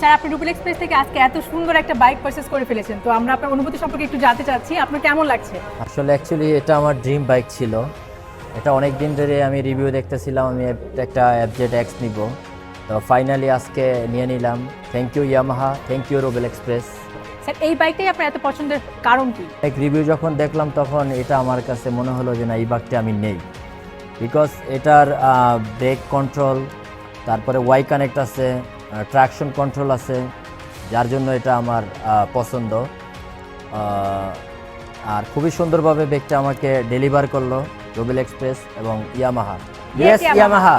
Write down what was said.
Sir আপনি Rubel express থেকে আজকে এত সুন্দর একটা বাইক পারচেজ করে ফেলেছেন, তো আমরা আপনার অনুভূতি সম্পর্কে একটু জানতে চাচ্ছি, আপনার কেমন লাগছে? আসলে অ্যাকচুয়ালি এটা আমার ড্রিম বাইক ছিল। এটা অনেক দিন ধরে আমি রিভিউ দেখতেছিলাম, আমি একটা এফজেড এক্স নিব, তো ফাইনালি আজকে নিয়ে নিলাম। Thank you Yamaha, thank you Rubel Express. Sir এই বাইকটাই আপনার এত পছন্দের কারণ কি? এক রিভিউ যখন দেখলাম তখন এটা আমার কাছে মনে হলো যে না, এই বাইকটা আমি নেই, বিকজ এটার ব্রেক কন্ট্রোল, তারপরে ওয়াই কানেক্ট আছে, ট্রাকশন কন্ট্রোল আছে, যার জন্য এটা আমার পছন্দ। আর খুবই সুন্দরভাবে বাইকটা আমাকে ডেলিভার করলো রুবেল এক্সপ্রেস এবং ইয়ামাহা। Yes, Yamaha.